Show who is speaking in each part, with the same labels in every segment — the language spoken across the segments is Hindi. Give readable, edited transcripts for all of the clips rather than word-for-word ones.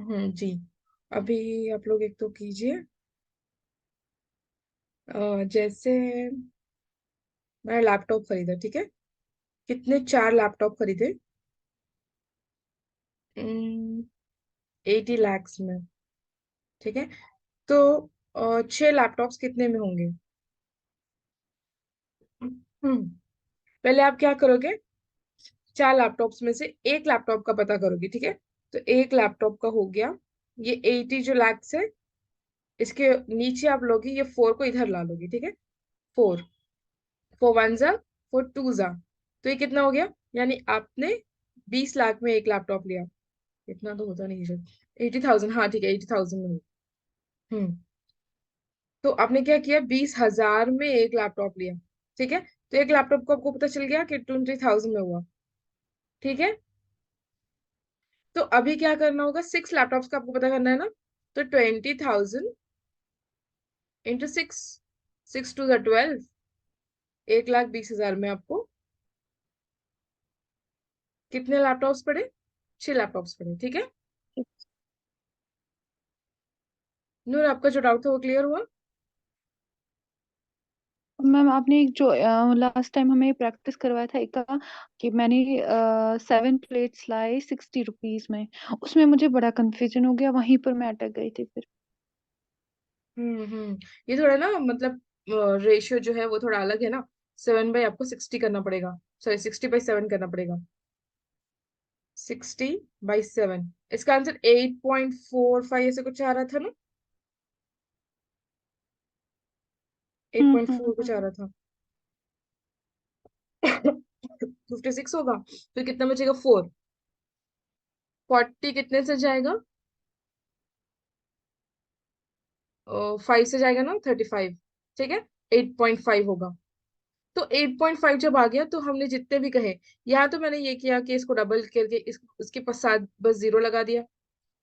Speaker 1: जी। अभी आप लोग एक तो कीजिए। जैसे मैंने लैपटॉप खरीदा, ठीक है। कितने? 4 लैपटॉप खरीदे। 80 lakhs में, ठीक है। तो 6 लैपटॉप्स कितने में होंगे? पहले आप क्या करोगे? 4 लैपटॉप्स में से एक लैपटॉप का पता करोगे, ठीक है। तो एक लैपटॉप का हो गया। ये 80 जो लैक्स है, इसके नीचे आप लोगे ये 4 को इधर ला लोगे, ठीक है। 4, 4 1 जा, 4 2 जा। तो ये कितना हो गया? यानी आपने 20 लाख में एक लैपटॉप लिया। इतना तो होता नहीं है। 80,000, हाँ ठीक है, 80,000 में। हम्म। तो आपने क्या किया? 20,000 में एक लैपटॉप लिया, ठीक है। तो एक लैपटॉप को आपको पता चल गया कि 20,000 में हुआ, ठीक है। तो अभी क्या करना होगा? 6 लैपटॉप्स का आपको पता करना है ना। तो 20,000 इंटू 6, 6 2 12, 1,20,000 में आपको कितने लैपटॉप्स पड़े? 6 लैपटॉप्स पड़े, ठीक है। नूर, आपका जो डाउट था वो क्लियर हुआ?
Speaker 2: मैम आपने एक जो लास्ट टाइम हमें प्रैक्टिस करवाया था एक का, कि मैंने 7 प्लेट्स लाए 60 रुपीज में, उसमें मुझे बड़ा कंफ्यूजन हो गया, वहीं पर मैं अटक गई थी फिर।
Speaker 1: ये थोड़ा ना, मतलब रेशियो जो है वो थोड़ा अलग है ना। 7 बाई आपको 60 करना पड़ेगा। सॉरी, 60/7 करना पड़ेगा। 60/7। इसका आंसर 8.45 ऐसे कुछ आ रहा था ना। एट
Speaker 2: हम्म
Speaker 1: पॉइंट
Speaker 2: हम्म
Speaker 1: फोर कुछ आ
Speaker 2: हम्म
Speaker 1: रहा था। 56 होगा। फिर कितना बचेगा? 4। 40 कितने से जाएगा? 5 से जाएगा ना, 35, ठीक है। 8.5 होगा। तो 8.5 जब आ गया तो हमने जितने भी कहे, यहाँ तो मैंने ये किया कि इसको डबल करके इसके साथ बस 0 लगा दिया,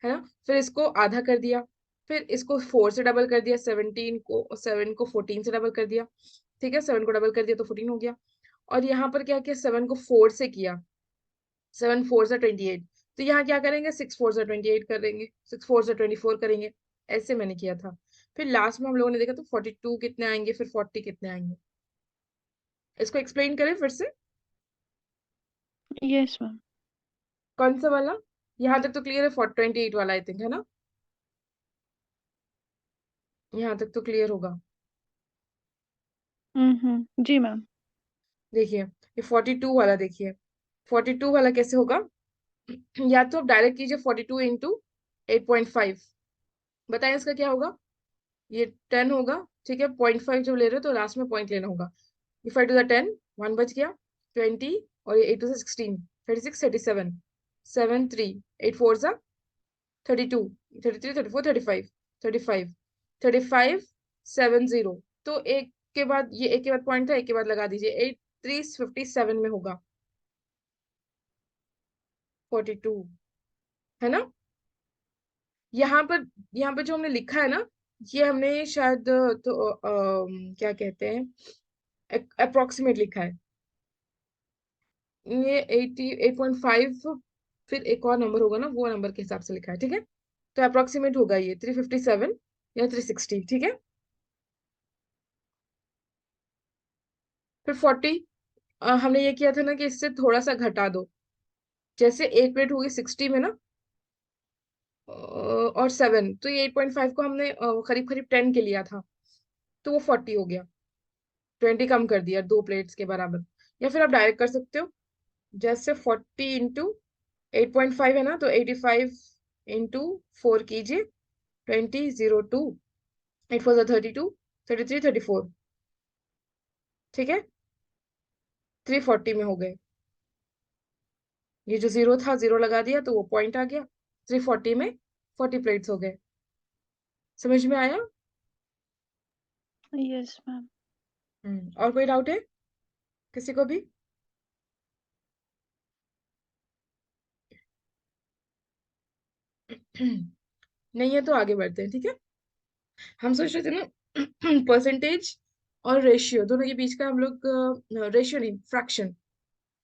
Speaker 1: है ना। फिर इसको आधा कर दिया। फिर इसको 4 से डबल कर दिया, 7 को 14 से डबल कर दिया, ठीक है। 7 को डबल कर दिया तो 14 हो गया। और यहाँ पर क्या किया? 7 को 4 से किया। 7 4 जा 28। तो यहाँ क्या करेंगे? 6 4 जा 28 करेंगे, 6 4 जा 24 करेंगे। ऐसे मैंने किया था। फिर लास्ट में हम लोगों ने देखा तो 42 कितने आएंगे, फिर 40 कितने आएंगे। इसको एक्सप्लेन करें फिर से?
Speaker 2: Yes ma'am.
Speaker 1: कौन सा वाला? यहाँ तक तो क्लियर है, 428 वाला आई थिंक, है ना। यहाँ तक तो क्लियर होगा।
Speaker 2: जी मैम।
Speaker 1: देखिए, ये 42 वाला देखिए। 42 वाला कैसे होगा? या तो आप डायरेक्ट कीजिए 42 इंटू 8.5। बताएं इसका क्या होगा। ये 10 होगा, ठीक है। 0.5 जब ले रहे हो तो लास्ट में पॉइंट लेना होगा। इफ आई डू द 10, 1 बच गया। 20, और ये 8 2 16, 36 37, 7 3, 8 4 जा 32, 33 34 35, 35, 35 70। तो एक के बाद ये, एक के बाद पॉइंट था, एक के बाद लगा दीजिए। 8 3 57 में होगा। 42, है ना। यहाँ पर जो हमने लिखा है ना, ये हमने शायद तो क्या कहते हैं, अप्रोक्सीमेट लिखा है। ये 88.5। फिर एक और नंबर होगा ना, वो नंबर के हिसाब से लिखा है, ठीक है। तो अप्रोक्सीमेट होगा ये 357 या 360, ठीक है। फिर 40, हमने ये किया था ना कि इससे थोड़ा सा घटा दो। जैसे एक प्लेट होगी 60 में ना, और 7, तो ये 8.5 को हमने करीब करीब 10 के लिया था। तो वो 40 हो गया। 20 कम कर दिया, 2 प्लेट्स के बराबर। या फिर आप डायरेक्ट कर सकते हो। जैसे 40 इंटू 8.5 है ना, तो 85 इंटू 4 कीजिए। 20 0 2, 8 4 जा 32, 33 34, ठीक है। 340 में हो गए। ये जो 0 था, 0 लगा दिया तो वो पॉइंट आ गया। 340 में 40 प्लेट्स हो गए। समझ में आया?
Speaker 2: Yes ma'am.
Speaker 1: और कोई डाउट है किसी को भी? नहीं है तो आगे बढ़ते हैं, ठीक है। हम सोच रहे थे ना, परसेंटेज और रेशियो दोनों के बीच का हम लोग, रेशियो नहीं, फ्रैक्शन।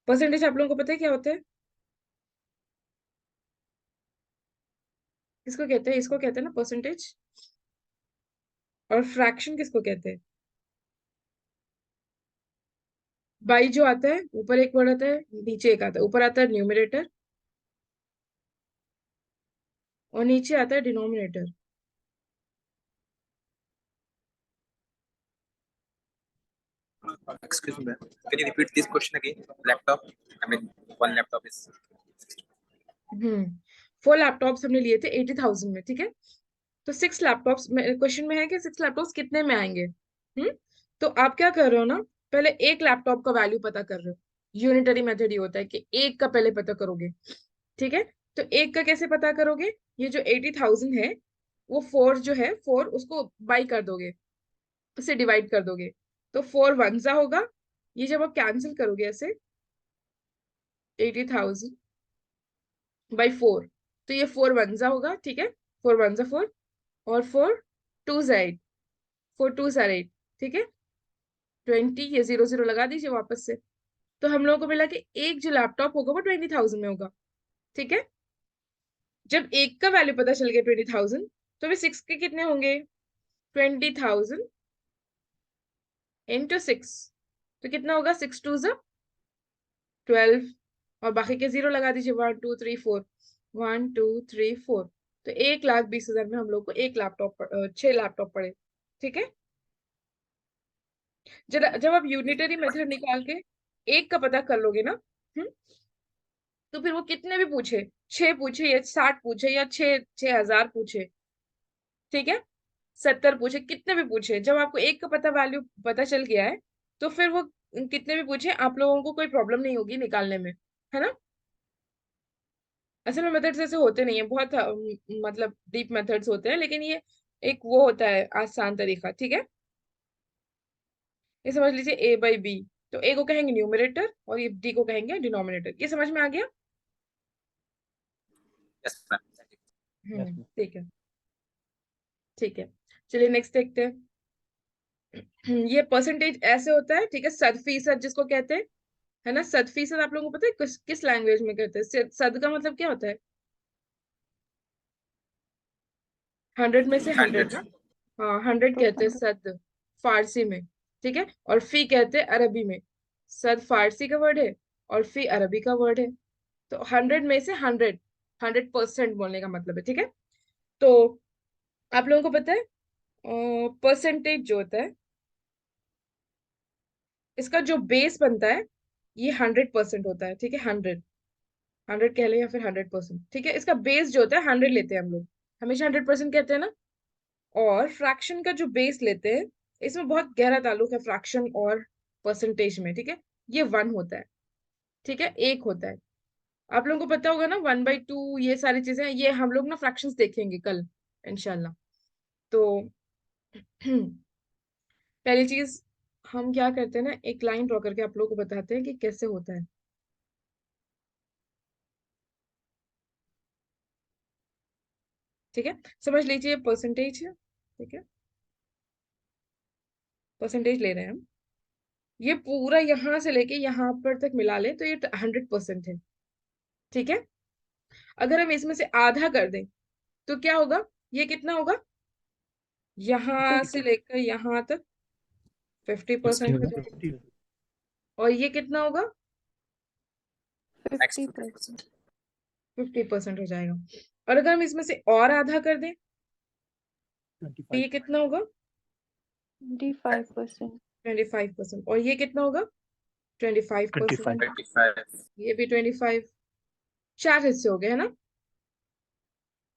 Speaker 1: परसेंटेज आप लोगों को पता है क्या होता है? किसको कहते हैं? इसको कहते हैं ना परसेंटेज। और फ्रैक्शन किसको कहते हैं? बाई जो आता है ऊपर एक वर्ड आता है, नीचे एक आता है। ऊपर आता है न्यूमरेटर और नीचे आता है denominator.
Speaker 3: Excuse me, ma'am. Can you repeat this question again? Laptop. I mean, one laptop is.
Speaker 1: Hmm 4 laptops हमने लिए थे 80,000 में, ठीक है। तो 6 लैपटॉप्स क्वेश्चन में है कि 6 लैपटॉप्स कितने में आएंगे। तो आप क्या कर रहे हो ना, पहले एक लैपटॉप का वैल्यू पता कर रहे हो। यूनिटरी मेथड ये होता है कि एक का पहले पता करोगे, ठीक है। तो एक का कैसे पता करोगे? ये जो 80,000 है, वो 4 जो है 4 उसको बाई कर दोगे, उसे डिवाइड कर दोगे। तो 4 1 होगा। ये जब आप कैंसिल करोगे ऐसे 80,000/4, तो ये 4 1 होगा, ठीक है। 4 1 4 और 4 2 8, 4 2 8, ठीक है। 20, ये 0 0 लगा दीजिए वापस से। तो हम लोगों को मिला कि एक जो लैपटॉप होगा वो 20,000 में होगा, ठीक है। जब एक का वैल्यू पता चल गया 20,000, तो अभी 6 के कितने होंगे? 20,000 इंटू 6, तो कितना होगा? 6 2 12। और बाकी के 0 लगा दीजिए, 1 2 3 4, 1 2 3 4। तो 1,20,000 में हम लोग को एक लैपटॉप 6 लैपटॉप पड़े, ठीक है। जब आप यूनिटरी मेथड निकाल के एक का पता कर लोगे ना, हम्म तो फिर वो कितने भी पूछे, 6 पूछे या 60 पूछे या 6,000 पूछे, ठीक है, 70 पूछे, कितने भी पूछे, जब आपको एक का पता वैल्यू पता चल गया है, तो फिर वो कितने भी पूछे आप लोगों को कोई प्रॉब्लम नहीं होगी निकालने में, है ना। असल में मेथड्स ऐसे होते नहीं है, बहुत मतलब डीप मेथड्स होते हैं, लेकिन ये एक वो होता है आसान तरीका, ठीक है। ये समझ लीजिए A/B। तो ए को कहेंगे न्यूमरेटर और ये डी को कहेंगे डिनोमिनेटर। ये समझ में आ गया?
Speaker 3: Yes, ma'am.
Speaker 2: Yes ma'am.
Speaker 1: ठीक है, ठीक है। चलिए नेक्स्ट देखते हैं। ये परसेंटेज ऐसे होता है, ठीक है। सद फीसद जिसको कहते हैं, है ना। सद फीसद आप लोगों को पता है किस लैंग्वेज में कहते हैं? सद का मतलब क्या होता है? 100 में से 100
Speaker 3: 100.
Speaker 1: ना। हाँ, 100 कहते हैं
Speaker 2: 200।
Speaker 1: सद फारसी में, ठीक है। और फी कहते हैं अरबी में। सद फारसी का वर्ड है और फी अरबी का वर्ड है। तो 100 में से 100, 100% बोलने का मतलब है, ठीक है। तो आप लोगों को पता है परसेंटेज जो होता है, इसका जो बेस बनता है ये 100% होता है, ठीक है। 100, 100 कह ले या फिर 100%, ठीक है। इसका बेस जो होता है 100 लेते हैं हम लोग, हमेशा 100% कहते हैं ना। और फ्रैक्शन का जो बेस लेते हैं, इसमें बहुत गहरा ताल्लुक है फ्रैक्शन और परसेंटेज में, ठीक है। ये 1 होता है, ठीक है, एक होता है। आप लोगों को पता होगा ना 1/2, ये सारी चीजें, ये हम लोग ना फ्रैक्शंस देखेंगे कल इंशाल्लाह। तो पहली चीज हम क्या करते हैं ना, एक लाइन ड्रॉ करके आप लोगों को बताते हैं कि कैसे होता है, ठीक है। समझ लीजिए परसेंटेज है, ठीक है। परसेंटेज ले रहे हैं हम, ये पूरा यहां से लेके यहां पर तक मिला ले तो ये 100% है, ठीक है। अगर हम इसमें से आधा कर दें तो क्या होगा? ये कितना होगा? यहां से
Speaker 2: 50।
Speaker 1: लेकर यहां तक 50% हो जाएगा।
Speaker 2: 50।
Speaker 1: और ये कितना होगा?
Speaker 3: Next
Speaker 2: 50%।
Speaker 3: 50%.
Speaker 1: 50% हो जाएगा। और अगर हम इसमें से और आधा कर दें तो ये कितना होगा?
Speaker 2: 25%।
Speaker 1: 25%। और ये कितना होगा? 25%।
Speaker 3: 25.
Speaker 1: ये भी 25। 4 हिस्से हो गए, है ना।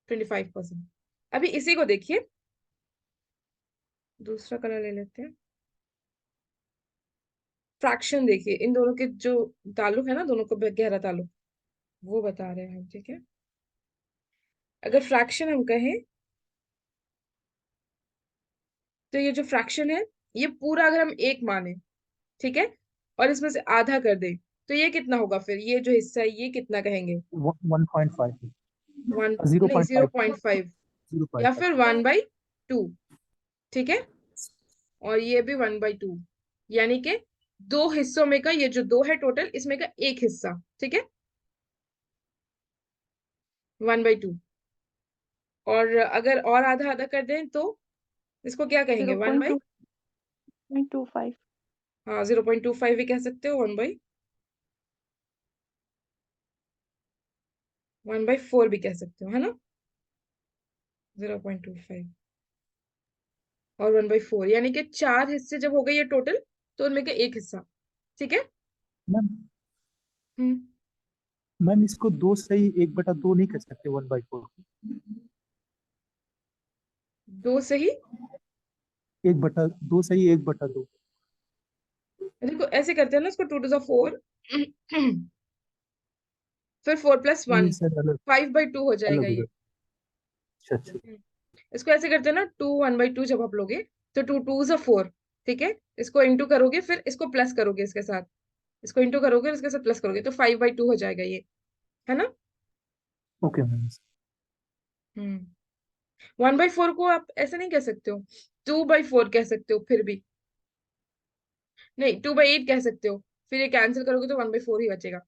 Speaker 1: 25%। अभी इसी को देखिए, दूसरा कलर ले लेते हैं। फ्रैक्शन देखिए, इन दोनों के जो ताल्लुक है ना, दोनों को गहरा ताल्लुक, वो बता रहे हैं हम, ठीक है। अगर फ्रैक्शन हम कहें तो ये जो फ्रैक्शन है, ये पूरा अगर हम एक माने, ठीक है, और इसमें से आधा कर दें तो ये कितना होगा? फिर ये जो हिस्सा है ये कितना कहेंगे?
Speaker 2: 1.5।
Speaker 1: वन
Speaker 2: जीरो
Speaker 1: नहीं,
Speaker 2: point
Speaker 1: zero
Speaker 2: five
Speaker 1: point five
Speaker 2: zero point
Speaker 1: या
Speaker 2: फाइव
Speaker 1: फिर 1/2, ठीक है। और ये भी 1/2, यानी कि दो हिस्सों में का, ये जो दो है टोटल, इसमें का एक हिस्सा, ठीक है, 1/2। और अगर और आधा आधा कर दें तो इसको क्या कहेंगे,
Speaker 2: zero
Speaker 1: 1
Speaker 2: point
Speaker 1: by,
Speaker 2: two point two five
Speaker 1: हाँ 0.25 भी कह सकते हो, 1/4 भी कह सकते हो, है ना। 0.25 और 1/4 यानी कि 4 हिस्से जब हो गए ये टोटल, तो उनमें का एक हिस्सा। ठीक है।
Speaker 4: मैम
Speaker 1: हम्म।
Speaker 4: मैम इसको 2 सही 1/2 नहीं कर सकते 1/4?
Speaker 1: 2 सही,
Speaker 4: 2 सही 1/2।
Speaker 1: देखो ऐसे करते हैं ना, इसको 2 टू द 4 फिर 4+1,
Speaker 4: ये सर अलग
Speaker 1: 5/2 हो जाएगा
Speaker 4: अलग हो
Speaker 1: ये।
Speaker 4: गया। अच्छा अच्छा।
Speaker 1: हम्म, इसको ऐसे करते हैं ना, 2 1/2 जब आप लोगे तो 2 टू ज़ 4। ठीक है, इसको इंटू करोगे फिर इसको प्लस करोगे इसके साथ, इसको इंटू करोगे और इसके साथ प्लस करोगे तो 5/2 हो जाएगा ये, है ना।
Speaker 4: Okay ma'am.
Speaker 1: 1/4 को आप ऐसे नहीं कह सकते हो, 2/4 कह सकते हो फिर भी, नहीं 2/8 कह सकते हो, फिर ये कैंसिल करोगे तो 1/4 ही बचेगा।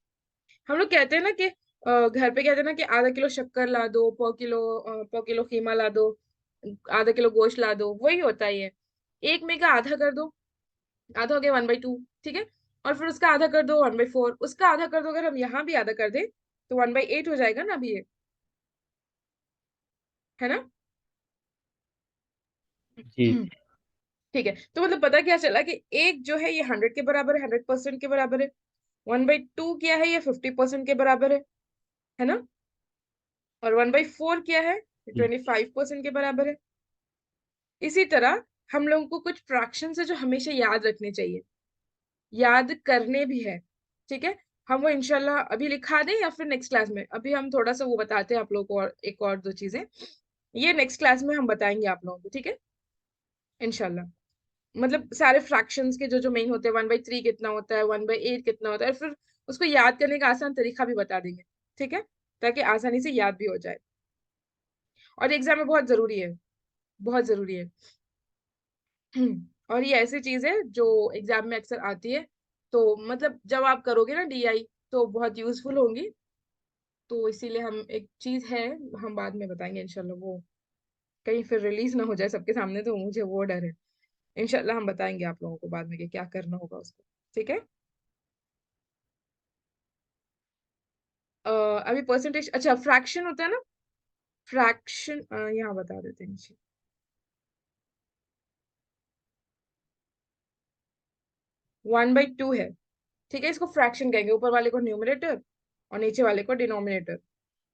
Speaker 1: हम लोग कहते हैं ना कि घर पे कहते हैं ना कि आधा किलो शक्कर ला दो, 1/4 किलो कीमा ला दो, आधा किलो गोश्त ला दो, वही होता है ये। एक में का आधा कर दो, आधा हो गया 1/2, ठीक है। और फिर उसका आधा कर दो 1/4, उसका आधा कर दो, अगर हम यहाँ भी आधा कर दें तो 1/8 हो जाएगा ना अभी ये, है ना।
Speaker 4: जी।
Speaker 1: ठीक है, तो मतलब पता क्या चला कि एक जो है ये 100 के बराबर है, 100% के बराबर है। 1/2 क्या है, ये 50% के बराबर है ना। और 1/4 क्या है, ये
Speaker 4: जी
Speaker 1: 25% के बराबर है। इसी तरह हम लोगों को कुछ फ्रैक्शन है जो हमेशा याद रखने चाहिए, याद करने भी है। ठीक है, हम वो इंशाल्लाह अभी लिखा दें या फिर नेक्स्ट क्लास में, अभी हम थोड़ा सा वो बताते हैं आप लोगों को, और एक और दो चीजें ये नेक्स्ट क्लास में हम बताएंगे आप लोगों को, ठीक है, इंशाल्लाह। मतलब सारे फ्रैक्शंस के जो जो मेन होते हैं, 1/3 कितना होता है, 1/8 कितना होता है, फिर उसको याद करने का आसान तरीका भी बता देंगे। ठीक है, ताकि आसानी से याद भी हो जाए, और एग्जाम में बहुत जरूरी है, बहुत जरूरी है। और ये ऐसी चीज है जो एग्जाम में अक्सर आती है, तो मतलब जब आप करोगे ना डीआई तो बहुत यूजफुल होंगी। तो इसीलिए हम एक चीज है, हम बाद में बताएंगे इंशाल्लाह, वो कहीं फिर रिलीज ना हो जाए सबके सामने, तो मुझे वो डर है। इंशाल्लाह हम बताएंगे आप लोगों को बाद में कि क्या करना होगा उसको। ठीक है। अभी परसेंटेज, अच्छा फ्रैक्शन होता है ना, फ्रैक्शन यहाँ बता देते हैं नीचे। 1/2 है, ठीक है, इसको फ्रैक्शन कहेंगे, ऊपर वाले को न्यूमरेटर और नीचे वाले को डिनोमिनेटर।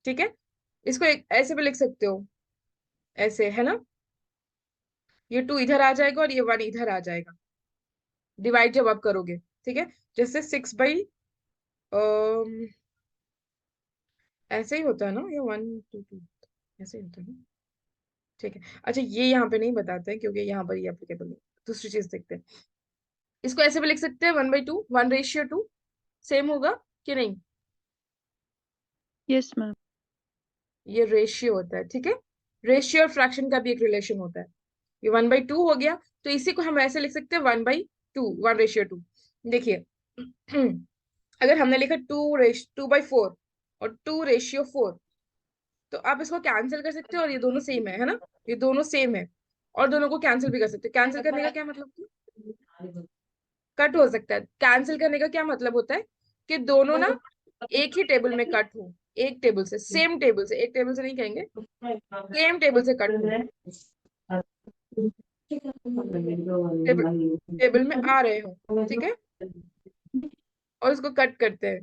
Speaker 1: ठीक है, इसको एक ऐसे भी लिख सकते हो, ऐसे, है ना। ये 2 इधर आ जाएगा और ये 1 इधर आ जाएगा, डिवाइड जब आप करोगे। ठीक है, जैसे 6/, ऐसे ही होता है ना, ये 1 2 2 ऐसे ही होता है ना। ठीक है, अच्छा ये यहाँ पे नहीं बताते हैं क्योंकि यहाँ पर ये एप्लीकेबल है, दूसरी चीज देखते हैं। इसको ऐसे भी लिख सकते हैं, 1/2, 1/2, सेम होगा कि नहीं।
Speaker 2: Yes ma'am.
Speaker 1: ये रेशियो होता है, ठीक है, रेशियो और फ्रैक्शन का भी एक रिलेशन होता है। ये 1/2 हो गया, तो इसी को हम ऐसे लिख सकते हैं 1/2, 1/2। देखिए, अगर हमने लिखा 2/4 और 2/4, तो आप इसको कैंसिल कर सकते हो, और ये दोनों सेम है ना, ये दोनों सेम है, और दोनों को कैंसिल भी कर सकते हो। कैंसिल करने का क्या मतलब, कट हो सकता है। कैंसिल करने का क्या मतलब होता है कि दोनों ना एक ही टेबल में कट हो, एक टेबल से, सेम टेबल से, एक टेबल से नहीं कहेंगे, सेम टेबल से कट हो, टेबल टेबल में आ रहे हो। ठीक है, और उसको कट करते हैं।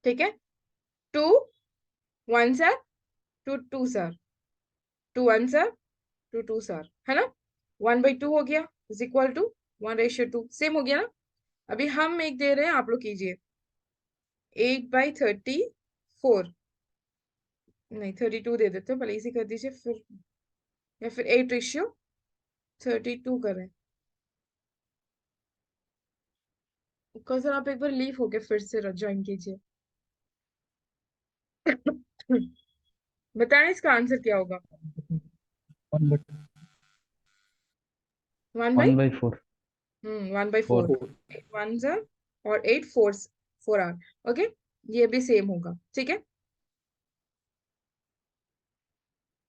Speaker 1: ठीक है, 2 1 सर, 2 2 सर, 2 1 सर, 2 2 सर, है ना। 1/2 हो गया, इज इक्वल टू 1/2, सेम हो गया ना। अभी हम एक दे रहे हैं, आप लोग कीजिए, 8/34, नहीं 32 दे देते हैं, पहले इसी कर दीजिए फिर, या फिर 8/32 करें। सर आप एक बार लीव होके फिर से ज्वाइन कीजिए। बताएं इसका आंसर क्या होगा।
Speaker 4: 1/4।
Speaker 3: 1/4
Speaker 1: 1/4,
Speaker 3: 4
Speaker 1: 8 1 सर और 8 4 4 आर, ओके, ये भी सेम होगा। ठीक है,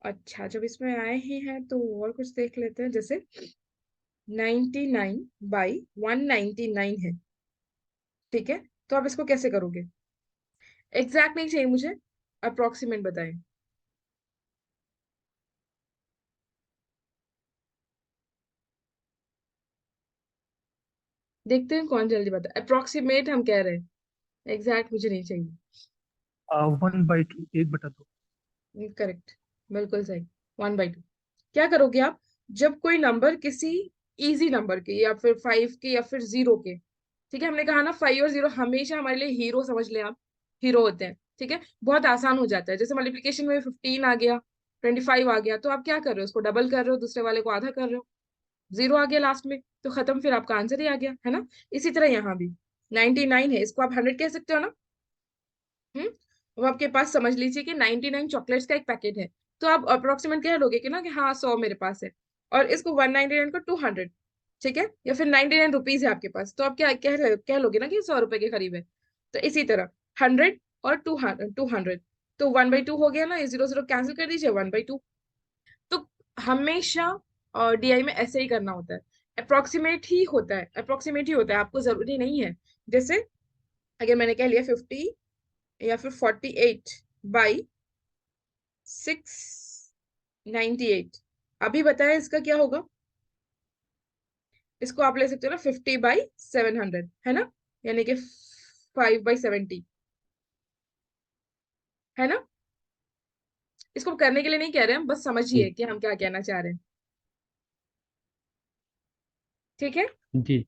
Speaker 1: अच्छा, जब इसमें आए ही हैं तो और कुछ देख लेते हैं। जैसे 99/199 है, ठीक है। तो आप इसको कैसे करोगे? एग्जैक्ट नहीं चाहिए मुझे, अप्रोक्सीमेट बताएं। देखते हैं कौन जल्दी बता। अप्रोक्सीमेट हम कह रहे हैं, एग्जैक्ट मुझे नहीं चाहिए।
Speaker 4: 1/2, 1/2।
Speaker 1: करेक्ट, बिल्कुल सही। 1/2। क्या करोगे आप? जब कोई नंबर किसी इजी नंबर के या फिर 5 के या फिर 0 के, ठीक है, हमने कहा ना 5 और 0 हमेशा हमारे लिए हीरो समझ ले आप, हीरो होते हैं, ठीक है। बहुत आसान हो जाता है। जैसे मल्टीप्लिकेशन में 15 आ गया, 25 आ गया, तो आप क्या कर रहे हो? उसको डबल कर रहे हो, दूसरे वाले को आधा कर रहे हो, 0 आ गया लास्ट में तो खत्म, फिर आपका आंसर ही आ गया, है ना। इसी तरह यहाँ भी 99 है, इसको आप 100 कह सकते हो ना। वो आपके पास समझ लीजिए कि 99 चॉकलेट्स का एक पैकेट है, तो आप अप्रोक्सीमेट कह लोगे कि ना कि हाँ 100 मेरे पास है, और इसको 199 को 200, ठीक है, या फिर 99 रुपीज है आपके पास, तो आप क्या कह लोगे ना कि 100 रुपए के करीब है। तो इसी तरह 100 और 200, तो 1/2 हो गया ना, ये 0 0 कैंसिल कर दीजिए, 1/2। तो हमेशा डीआई में ऐसे ही करना होता है, अप्रोक्सीमेट ही होता है, अप्रोक्सीमेट ही होता है, आपको जरूरी नहीं है। जैसे अगर मैंने कह लिया 50 या फिर 48/698, अभी बताया इसका क्या होगा? इसको आप ले सकते हो ना 50/700, है ना, यानी कि 5/70, है ना। इसको करने के लिए नहीं कह रहे हैं, बस समझिए
Speaker 5: जी
Speaker 1: कि हम क्या कहना चाह रहे हैं, ठीक है।
Speaker 5: जी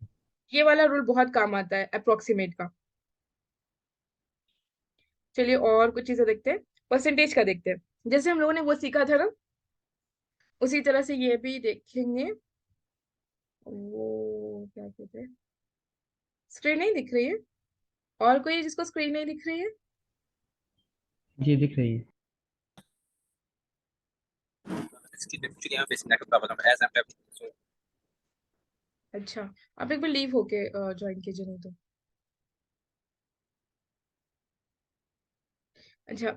Speaker 1: ये वाला रूल बहुत काम आता है अप्रोक्सीमेट का। चलिए और कुछ चीजें देखते हैं, परसेंटेज का देखते हैं। जैसे हम लोगों ने वो सीखा था ना, उसी तरह से ये भी देखेंगे। वो क्या कहते हैं, स्क्रीन नहीं दिख रही है? और कोई है जिसको स्क्रीन नहीं दिख रही है?
Speaker 5: जी दिख रही है।
Speaker 3: इसकी एक्चुअली यहाँ बेसिक नेटवर्क प्रॉब्लम है, एज आई एम सो
Speaker 1: अच्छा, आप एक बार लीव होके ज्वाइन कीजिए नहीं तो। अच्छा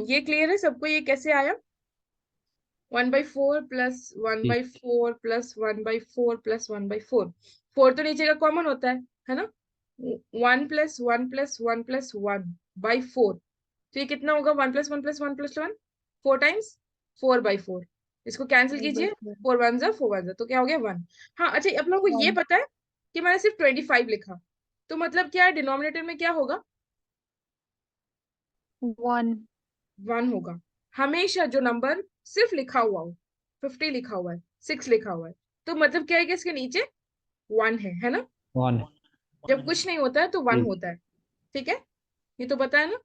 Speaker 1: ये क्लियर है सबको, ये कैसे आया? 1/4 plus one
Speaker 5: G
Speaker 1: by four plus 1/4 plus 1/4, 4 तो नीचे का कॉमन होता है ना। 1 प्लस 1 प्लस 1 प्लस 1/4, तो ये कितना होगा? 1 प्लस 1 प्लस 1 प्लस 1, 4 टाइम्स 4/4। इसको कैंसिल कीजिए, 4 1 जा 4 1 जा, तो क्या हो गया 1। हाँ अच्छा, आप लोगों को ये पता है कि मैंने सिर्फ 25 लिखा, तो मतलब क्या है, डिनोमिनेटर में क्या होगा?
Speaker 2: 1।
Speaker 1: 1 होगा। हमेशा जो नंबर सिर्फ लिखा हुआ हो, 50 लिखा हुआ है, 6 लिखा हुआ है, तो मतलब क्या है कि इसके नीचे 1 है ना।
Speaker 5: 1।
Speaker 1: जब कुछ नहीं होता है तो 1
Speaker 5: जी
Speaker 1: होता है, ठीक है। ये तो पता है ना।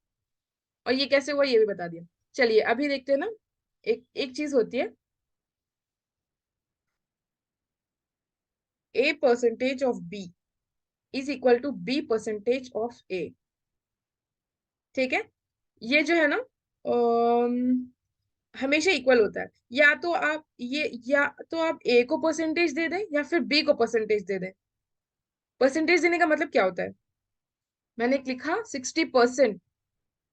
Speaker 1: और ये कैसे हुआ ये भी बता दिया। चलिए अभी देखते हैं ना, एक एक चीज होती है, a percentage of b is equal to b percentage of a, ठीक है। ये जो है ना हमेशा इक्वल होता है। या तो आप ए को परसेंटेज दे दें या फिर बी को परसेंटेज दे दें। परसेंटेज देने का मतलब क्या होता है? मैंने एक लिखा 60%,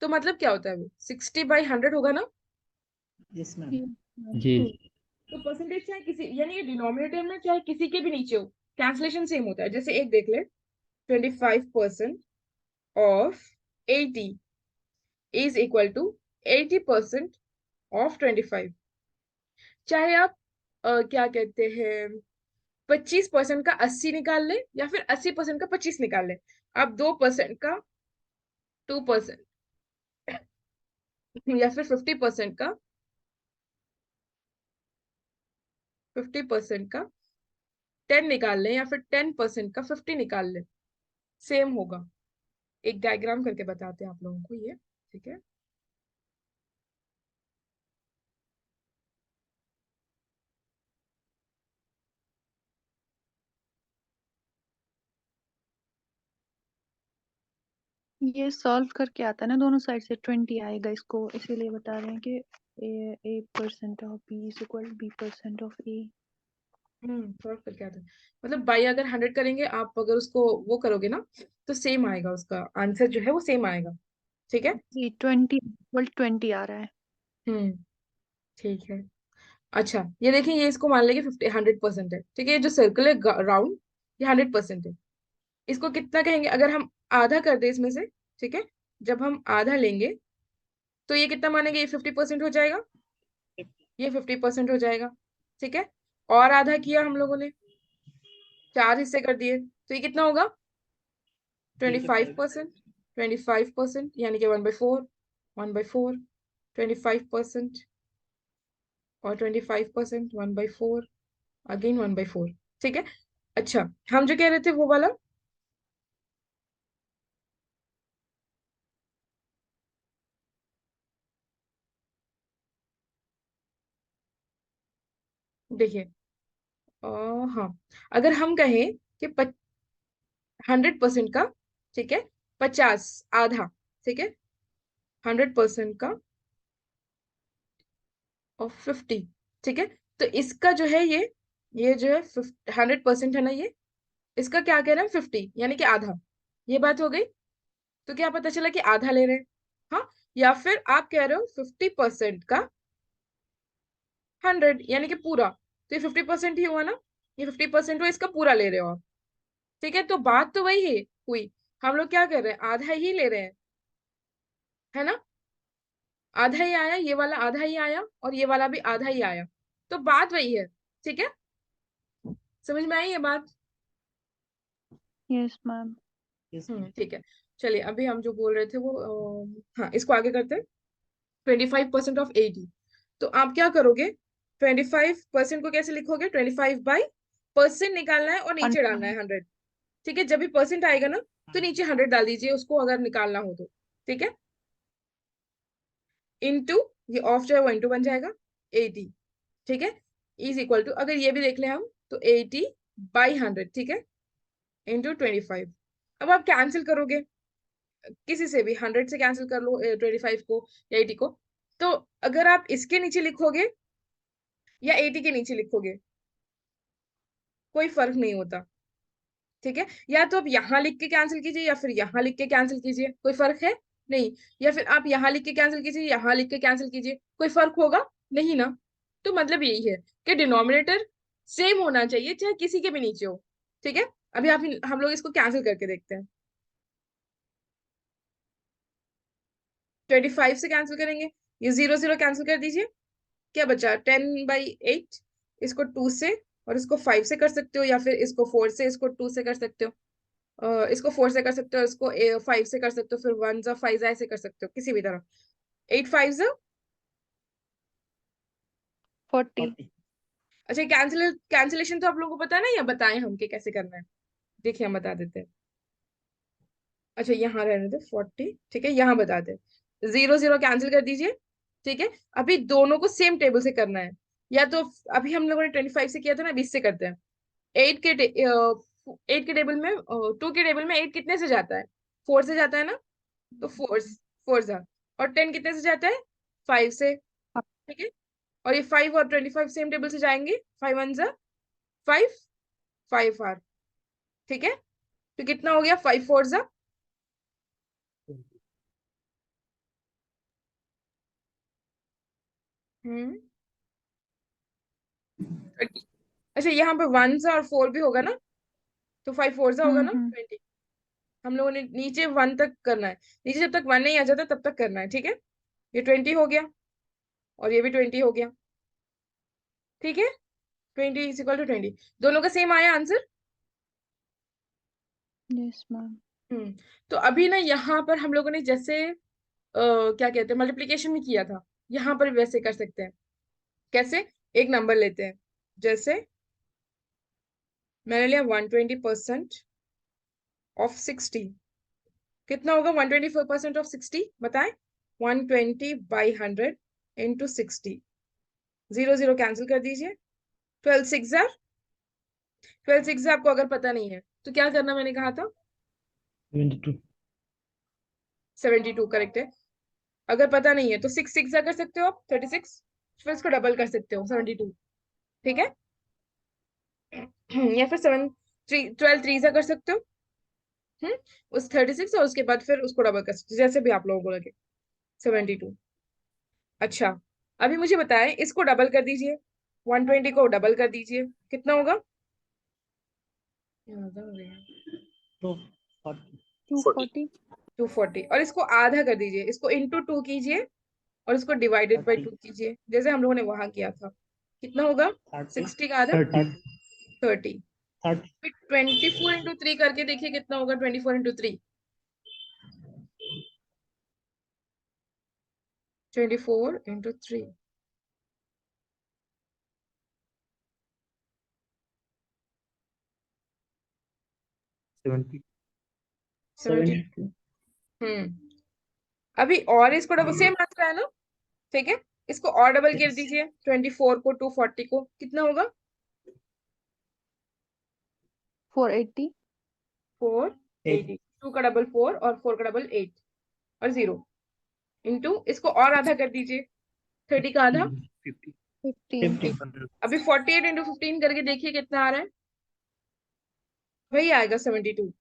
Speaker 1: तो मतलब क्या होता है? वो 60/100 होगा ना।
Speaker 4: Yes ma'am.
Speaker 5: जी
Speaker 1: तो परसेंटेज चाहे किसी, यानी ये डिनोमिनेटर में चाहे किसी के भी नीचे हो, कैंसलेशन सेम होता है। जैसे एक देख ले, 25% of 80 is equal to 80% of 25। चाहे आप क्या कहते हैं, 25% का 80 निकाल ले या फिर 80% का 25 निकाल ले, आप 2% का 2% या फिर 50% का 10 निकाल ले या फिर 10% का 50 निकाल ले, सेम होगा। एक डायग्राम करके बताते हैं आप लोगों को ये, ठीक है।
Speaker 2: ये सॉल्व करके आता है ना, दोनों साइड से 20 आएगा इसको, इसीलिए बता रहे हैं कि a% of b is equal b% of a।
Speaker 1: Solve करके आता है, मतलब बाई अगर 100 करेंगे आप, अगर उसको वो करोगे ना, तो सेम आएगा, उसका आंसर जो है वो सेम आएगा, ठीक है।
Speaker 2: जी 20 इक्वल 20 आ रहा है।
Speaker 1: हम्म ठीक है। अच्छा ये देखिए, ये इसको मान लेंगे 100% है, ठीक है। ये जो सर्कल है राउंड, ये 100% है। इसको कितना कहेंगे अगर हम आधा कर दे इसमें से, ठीक है। जब हम आधा लेंगे तो ये कितना मानेंगे, ये 50% हो जाएगा, ये 50% हो जाएगा, ठीक है। और आधा किया हम लोगों ने, 4 हिस्से कर दिए, तो ये कितना होगा, 25%। 25% यानी कि 1/4, 1/4, 25%, और 25%, 1/4, अगेन 1/4, ठीक है। अच्छा हम जो कह रहे थे वो वाला, देखिए, अ, हाँ, अगर हम कहें कि 100% का, ठीक है, 50 आधा, ठीक है, 100% का और 50, ठीक है। तो इसका जो है ये जो है 100% है ना, ये इसका क्या कह रहे हैं, 50 यानी कि आधा। ये बात हो गई। तो क्या पता चला कि आधा ले रहे हैं, हाँ। या फिर आप कह रहे हो 50% का 100 यानी कि पूरा, तो ये 50% ही हुआ ना, ये 50% हुआ, इसका पूरा ले रहे हो आप, ठीक है। तो बात तो वही है हुई, हम लोग क्या कर रहे हैं, आधा ही ले रहे हैं, है ना। आधा ही आया, ये वाला आधा ही आया, और ये वाला भी आधा ही आया, तो बात वही है, ठीक है। समझ में आई ये बात।
Speaker 2: Yes ma'am.
Speaker 1: ठीक है। चलिए अभी हम जो बोल रहे थे वो, हाँ इसको आगे करते हैं। 25% ऑफ 80, तो आप क्या करोगे, 25% को कैसे लिखोगे, 25/% निकालना है और नीचे डालना है 100, ठीक है। जब भी परसेंट आएगा ना तो नीचे 100 डाल दीजिए उसको, अगर निकालना हो तो, ठीक है। इनटू, ये ऑफ जो है वो इनटू बन जाएगा 80, ठीक है। इज इक्वल टू, अगर ये भी देख लें हम तो 80/100, ठीक है, इंटू 25। अब आप कैंसिल करोगे किसी से भी, 100 से कैंसिल कर लो 25 को या 80 को। तो अगर आप इसके नीचे लिखोगे या 80 के नीचे लिखोगे, कोई फर्क नहीं होता, ठीक है। या तो आप यहाँ लिख के कैंसिल कीजिए या फिर यहाँ लिख के कैंसिल कीजिए, कोई फर्क है नहीं। या फिर आप यहाँ लिख के कैंसिल कीजिए, यहाँ लिख के कैंसिल कीजिए, कोई फर्क होगा नहीं ना। तो मतलब यही है कि डिनोमिनेटर सेम होना चाहिए, चाहे किसी के भी नीचे हो, ठीक है। अभी आप हम लोग इसको कैंसिल करके देखते हैं। 25 से कैंसिल करेंगे, ये 0 0 कैंसिल कर दीजिए, क्या बचा, 10/8। इसको 2 से और इसको 5 से कर सकते हो, या फिर इसको 4 से, इसको 2 से कर सकते हो, इसको 4 से कर सकते हो, इसको 5 से कर सकते हो, फिर 1 जा 5 जा ऐसे कर सकते हो, किसी भी तरह। 8 5 जा,
Speaker 2: 40।
Speaker 1: अच्छा कैंसिलेशन तो आप लोगों को पता है ना, या बताएं हम कि कैसे करना है, देखिए हम बता देते हैं। अच्छा यहाँ रहने दे 40, ठीक है, यहाँ बता दे, 0 0 कैंसिल कर दीजिए, ठीक है। अभी दोनों को सेम टेबल से करना है, या तो अभी हम लोगों ने 25 से किया था ना, 20 से करते हैं। 8 के टेबल में, 2 के टेबल में 8 कितने से जाता है, 4 से जाता है ना, तो 4 4 जा, और 10 कितने से जाता है, 5 से, ठीक है। और ये 5 और 25 सेम टेबल से जाएंगे, 5 1 जा 5, 5 आर, ठीक है। तो कितना हो गया, 5 4 जा, हम्म।
Speaker 3: 20।
Speaker 1: अच्छा यहाँ पे 1 जा और 4 भी होगा ना, तो 5 4 जा होगा ना,
Speaker 2: हम्म।
Speaker 1: 20। हम लोगों ने नीचे 1 तक करना है, नीचे जब तक 1 नहीं आ जाता तब तक करना है, ठीक है। ये 20 हो गया, और ये भी 20 हो गया, ठीक है। 20 = 20, दोनों का सेम आया आंसर।
Speaker 2: Yes ma'am.
Speaker 1: हम्म। तो अभी ना यहाँ पर हम लोगों ने जैसे क्या कहते हैं, मल्टीप्लिकेशन में किया था, यहाँ पर भी वैसे कर सकते हैं। कैसे, एक नंबर लेते हैं, जैसे मैंने लिया 120% ऑफ 60, कितना होगा 124% ऑफ 60, बताएं। 120/100 × 60, 0 0 कैंसिल कर दीजिए, 12 6 जार, 12 6 आपको अगर पता नहीं है तो क्या करना, मैंने कहा था
Speaker 5: 72।
Speaker 1: 72 करेक्ट है। अगर पता नहीं है तो 6 6 कर सकते हो आप, 36, फिर इसको डबल कर सकते हो 72, ठीक है। या फिर 7 3 12 3 कर सकते हो, हम्म, उस 36 और उसके बाद फिर उसको डबल कर सकते हो, जैसे भी आप लोगों को लगे, 72। अच्छा अभी मुझे बताएं, इसको डबल कर दीजिए, 120 को डबल कर दीजिए, कितना होगा?
Speaker 4: तो 40
Speaker 2: 240।
Speaker 1: 240। और इसको आधा कर दीजिए, इसको इंटू 2 कीजिए और इसको डिवाइडेड बाई
Speaker 4: 30
Speaker 1: 2 कीजिए, जैसे हम लोगों ने वहां किया था। कितना होगा?
Speaker 4: 30
Speaker 1: 60 का आधा
Speaker 5: 30
Speaker 1: 30।
Speaker 4: 30
Speaker 1: फिर 24 into 3 करके देखिए कितना होगा? 24 into 3, 24 into 3,
Speaker 4: 70
Speaker 1: 70।
Speaker 4: 72
Speaker 1: अभी और इसको डबल, सेम आंसर है ना? ठीक है, इसको और डबल कर
Speaker 4: Yes.
Speaker 1: दीजिए, 24 को 240 को, कितना होगा?
Speaker 2: 480।
Speaker 1: 480। 2 का डबल 4 और 4 का डबल 8 और 0 इंटू, इसको और आधा कर दीजिए, 30 का आधा
Speaker 4: 50
Speaker 2: 15।
Speaker 4: 15
Speaker 1: अभी 48 into 15 करके देखिए कितना आ रहा है, वही आएगा 72।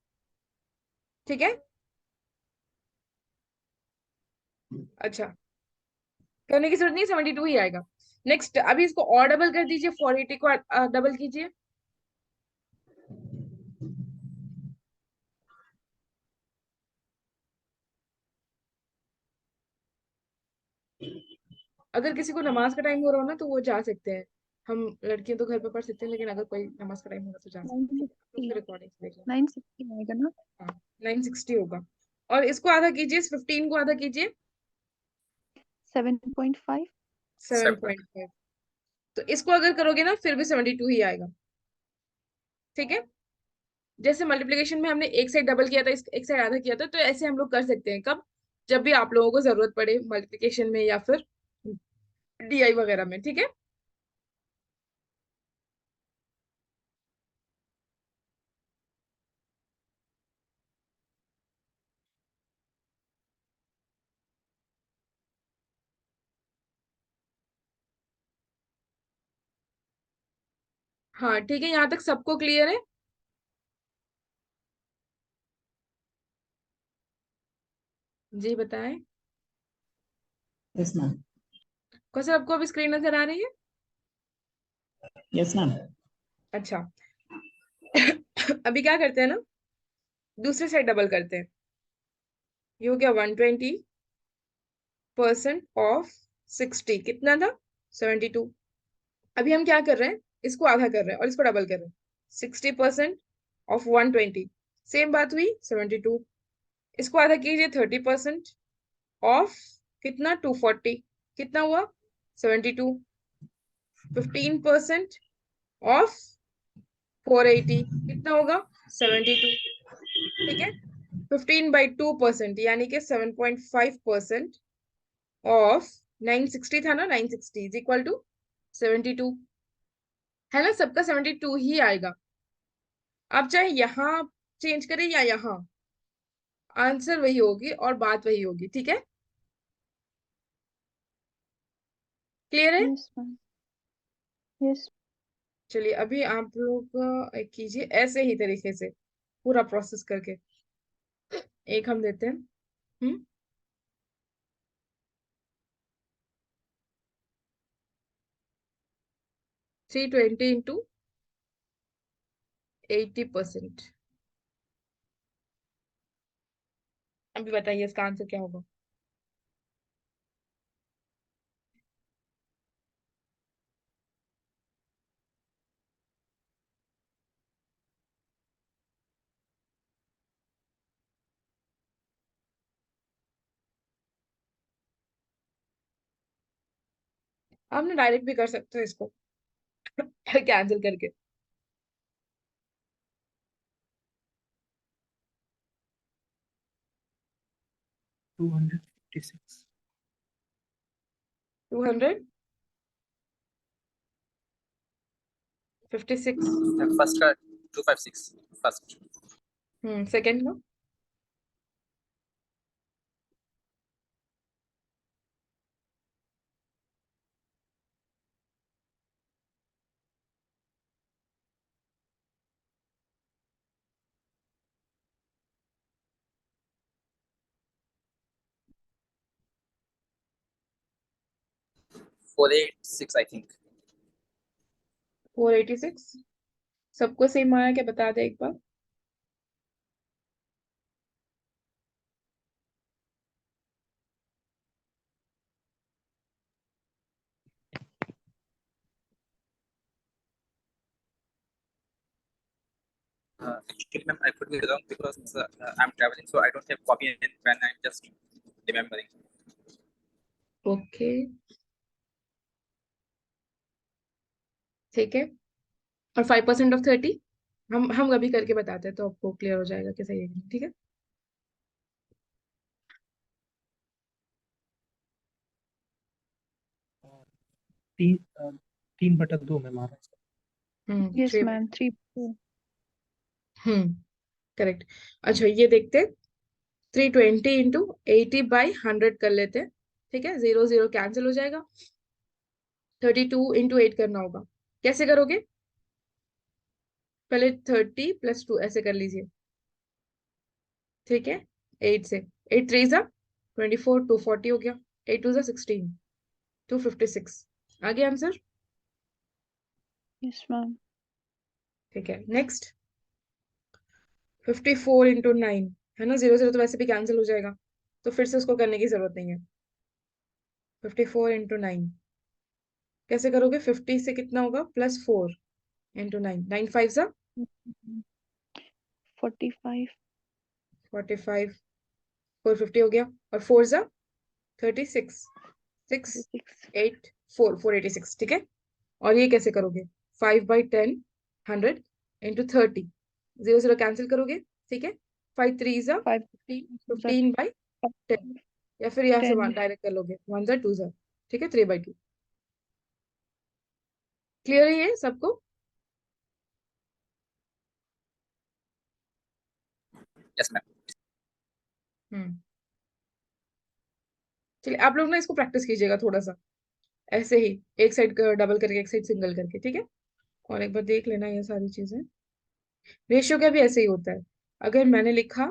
Speaker 1: ठीक है, अच्छा, करने की जरूरत नहीं, 72 ही आएगा। नेक्स्ट, अभी इसको और डबल कर दीजिए, 480 को डबल कीजिए, अगर किसी को नमाज का टाइम हो रहा हो ना तो वो जा सकते हैं, हम लड़कियां तो घर पे पढ़ सकते हैं, लेकिन अगर कोई नमाज का टाइम होगा तो जा सकते हैं, तो
Speaker 2: 960।
Speaker 1: उसके रिकॉर्डिंग देख लें।
Speaker 2: 960 आएगा ना?
Speaker 1: हाँ, 960 होगा। और इसको आधा कीजिए, इस 15 को आधा कीजिए,
Speaker 2: 7.5।
Speaker 1: 7.5। तो इसको अगर करोगे ना फिर भी 72 ही आएगा। ठीक है, जैसे मल्टीप्लिकेशन में हमने एक साइड डबल किया था, एक साइड आधा किया था, तो ऐसे हम लोग कर सकते हैं। कब? जब भी आप लोगों को जरूरत पड़े मल्टीप्लिकेशन में या फिर डीआई वगैरह में। ठीक है, हाँ ठीक है, यहाँ तक सबको क्लियर है? जी बताएं।
Speaker 6: Yes ma'am.
Speaker 1: कौन सा आपको अभी स्क्रीन नजर आ रही है?
Speaker 6: Yes ma'am.
Speaker 1: अच्छा। अभी क्या करते हैं ना, दूसरे साइड डबल करते हैं। ये हो गया 120% ऑफ 60, कितना था? 72। अभी हम क्या कर रहे हैं, इसको आधा कर रहे हैं और इसको डबल कर रहे हैं, 60% ऑफ 120, सेम बात हुई 72। इसको आधा कीजिए, 30% ऑफ कितना? 240, कितना हुआ? 72। 15% ऑफ 480, कितना होगा? 72। ठीक है, 15/2%, यानी कि 7.5% ऑफ 960 था ना, 960 इज इक्वल टू 72, है ना? सबका 72 ही आएगा। आप चाहे यहाँ चेंज करें या यहाँ, आंसर वही होगी और बात वही होगी। ठीक है, क्लियर है?
Speaker 2: Yes ma'am. यस।
Speaker 1: चलिए, अभी आप लोग कीजिए ऐसे ही तरीके से पूरा प्रोसेस करके। एक हम देते हैं, 320 into 80%। अभी बताइए इसका आंसर क्या होगा? आपने डायरेक्ट भी कर सकते हो इसको, कैंसिल करके।
Speaker 4: 256
Speaker 1: 256।
Speaker 3: फर्स्ट का 256 फर्स्ट।
Speaker 1: सेकंड का
Speaker 3: 486 I think.
Speaker 1: 486 सबको सेम आया क्या, बता दे एक बार।
Speaker 3: Actually, ma'am, I could be wrong because I'm traveling, so I don't have copy and pen. I'm just remembering.
Speaker 1: Okay ठीक है। और 5% ऑफ 30 हम अभी करके बताते हैं तो आपको क्लियर हो जाएगा कि सही है कि नहीं, ठीक है।
Speaker 4: तीन 3/2 में मारा इसका।
Speaker 2: Yes
Speaker 1: 3
Speaker 2: ma'am 3।
Speaker 1: करेक्ट। अच्छा ये देखते हैं, 320 इंटू 80/100 कर लेते हैं, ठीक है। 0 0 कैंसिल हो जाएगा। 32 इंटू 8 करना होगा। कैसे करोगे, पहले 30 + 2 ऐसे कर लीजिए, ठीक है। 8 से 8 3 जा 24, 240 हो गया। 8 2 जा 16, 256 आ गया आंसर,
Speaker 2: यस मैम।
Speaker 1: ठीक है। नेक्स्ट 54 इंटू 9 है ना, 0 0 तो वैसे भी कैंसिल हो जाएगा, तो फिर से उसको करने की जरूरत नहीं है। 54 इंटू 9 कैसे करोगे, 50 से कितना होगा, +4 इंटू 9, 9 5 जा
Speaker 2: 45।
Speaker 1: 45, 450 हो गया। और 4 जा 36, 6
Speaker 2: 36।
Speaker 1: 8 4 486, ठीक है। और ये कैसे करोगे, 5/10 100 इंटू 30, 0 0 कैंसिल करोगे, ठीक है। 5 3 जा
Speaker 2: 5
Speaker 1: 15/10, या फिर यहाँ से
Speaker 2: 10।
Speaker 1: डायरेक्ट कर लोगे, 1 जा 2 जा, ठीक है। 3/2 क्लियर है ये सबको।
Speaker 3: Yes, ma'am.
Speaker 1: हम्म चलिए आप लोग ना इसको प्रैक्टिस कीजिएगा थोड़ा सा, ऐसे ही एक साइड डबल करके एक साइड सिंगल करके, ठीक है। और एक बार देख लेना ये सारी चीजें। रेशियो का भी ऐसे ही होता है। अगर मैंने लिखा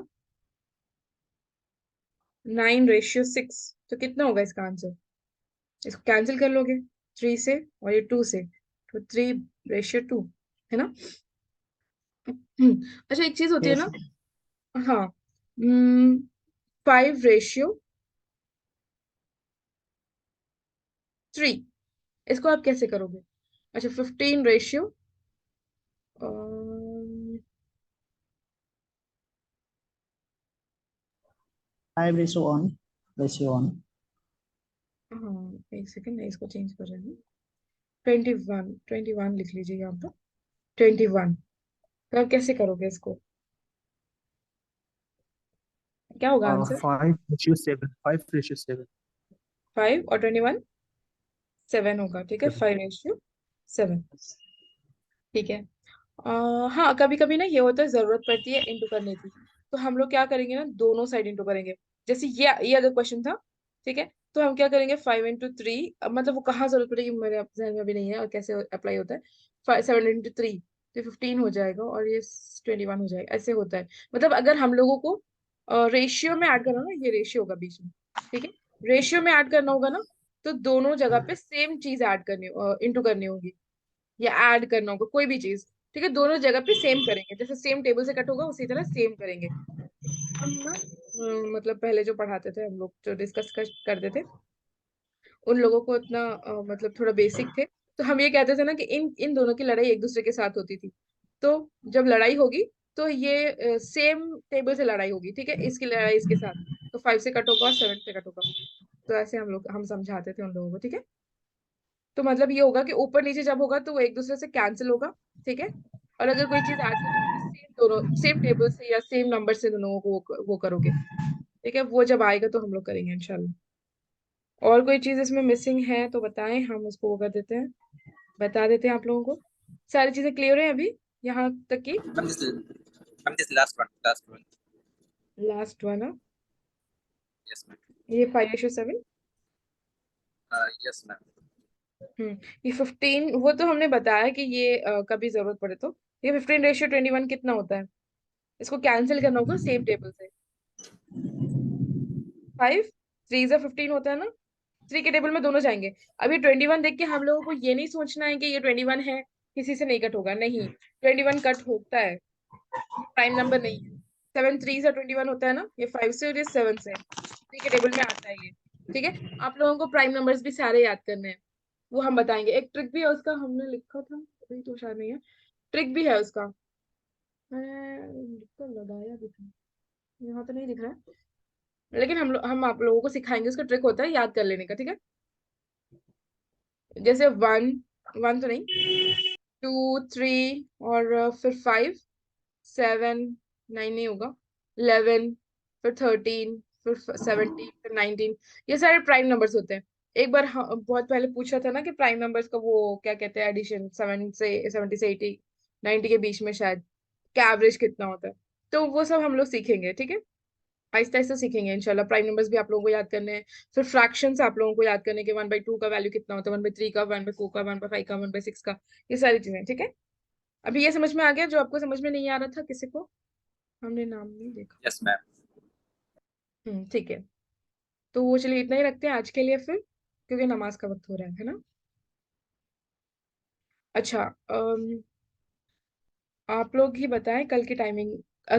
Speaker 1: 9/6 तो कितना होगा इसका आंसर, इसको कैंसिल कर लोगे 3 से और ये 2 से, तो 3/2 है ना। अच्छा एक चीज होती है
Speaker 6: Yes.
Speaker 1: ना, हाँ 5/3 इसको आप कैसे करोगे। अच्छा 15/,
Speaker 6: 5:1. Ratio 1.
Speaker 1: हाँ एक सेकंड मैं इसको चेंज कर रही हूँ। 21 लिख लीजिए यहाँ पर, 21। तो आप कैसे करोगे इसको, क्या होगा आंसर।
Speaker 4: 5/7, 5/7।
Speaker 1: 5 और 21 7 होगा, ठीक है। 5/7, ठीक है। हाँ कभी कभी ना ये होता है, जरूरत पड़ती है इंटू करने की, तो हम लोग क्या करेंगे ना, दोनों साइड इंटू करेंगे। जैसे ये अगर क्वेश्चन था, ठीक है, तो हम क्या करेंगे 5 × 3, मतलब वो कहाँ जरूरत पड़ेगी मेरे जहन में अभी नहीं है, और कैसे अप्लाई होता है। 7 × 3 तो 15 हो जाएगा, और ये 21 हो जाएगा, ऐसे होता है। मतलब अगर हम लोगों को रेशियो में ऐड करना ना, ये रेशियो होगा बीच में, ठीक है। रेशियो में ऐड करना होगा ना, तो दोनों जगह पे सेम चीज ऐड करनी, इंटू करनी होगी, या ऐड करना होगा कोई भी चीज, ठीक है। दोनों जगह पे सेम करेंगे, जैसे सेम टेबल से कट होगा उसी तरह सेम करेंगे। हम ना मतलब पहले जो पढ़ाते थे हम लोग, जो डिस्कस करते थे, उन लोगों को इतना मतलब थोड़ा बेसिक थे, तो हम ये कहते थे ना कि इन इन दोनों की लड़ाई एक दूसरे के साथ होती थी। तो जब लड़ाई होगी तो ये सेम टेबल से लड़ाई होगी, ठीक है, इसकी लड़ाई इसके साथ, तो 5 से कट होगा और 7 से कट होगा। तो ऐसे हम समझाते थे उन लोगों को, ठीक है। तो मतलब ये होगा कि ऊपर नीचे जब होगा तो वो एक दूसरे से कैंसिल होगा, ठीक है। और अगर कोई चीज ऐड करनी होगी तो दोनों सेम टेबल से या सेम नंबर से दोनों को वो करोगे, ठीक है। वो जब आएगा तो हम लोग करेंगे इंशाल्लाह। और कोई चीज इसमें मिसिंग है तो बताएं, हम उसको वो कर देते हैं, बता देते हैं आप लोगों को। सारी चीजें क्लियर है अभी यहाँ तक की।
Speaker 3: Ma'am, this last one.
Speaker 1: Last one है,
Speaker 3: Yes, ma'am.
Speaker 1: ये 5/7।
Speaker 3: Yes, ma'am.
Speaker 1: ये 15 वो तो हमने बताया कि ये कभी जरूरत पड़े तो। ये 15/21 कितना होता है, इसको कैंसिल करना होगा सेम टेबल से। 5 3 15 होता है ना, 3 के टेबल में दोनों जाएंगे। अभी 21 देख के हम लोगों को ये नहीं सोचना है कि ये 21 है, किसी से नहीं कट होगा, नहीं, 21 कट होता है, प्राइम नंबर नहीं है। 7 3 से 21 होता है ना, ये 5 से और ये 7 से, 3 के टेबल में आता है ये। ठीक है, आप लोगों को प्राइम नंबर्स भी सारे याद करने हैं, वो हम बताएंगे। एक ट्रिक भी है उसका, हमने लिखा था अभी तो शायद नहीं है, ट्रिक भी है उसका, मैंने लिख कर लगाया भी था, यहाँ तो नहीं दिख रहा है, लेकिन हम आप लोगों को सिखाएंगे, उसका ट्रिक होता है याद कर लेने का। ठीक है, जैसे 1 1 तो नहीं, 2 3 और फिर 5 7 9 नहीं होगा, 11 फिर 13 फिर 17 फिर 19, ये सारे प्राइम नंबर्स होते हैं। एक बार बहुत पहले पूछा था ना कि प्राइम नंबर्स का वो क्या कहते हैं, एडिशन 70 से 80 90 के बीच में शायद, क्या एवरेज कितना होता है, तो वो सब हम लोग सीखेंगे। ठीक है, आहिस्ता आहिस्ता सीखेंगे इंशाल्लाह। प्राइम नंबर्स भी आप लोगों को याद करने हैं, फिर फ्रैक्शंस आप लोगों को याद करने के, 1/2 का वैल्यू कितना होता है, 1/3 का, 1/4 का, 1/5 का, 1/6 का, ये सारी चीजें। ठीक है, अभी ये समझ में आ गया जो आपको समझ में नहीं आ रहा था किसी को? हमने नाम नहीं देखा।
Speaker 3: Yes, ma'am.
Speaker 1: ठीक है, तो वो चलिए इतना ही रखते हैं आज के लिए फिर, क्योंकि नमाज का वक्त हो रहा है ना। अच्छा, आप लोग ही बताएं कल की टाइमिंग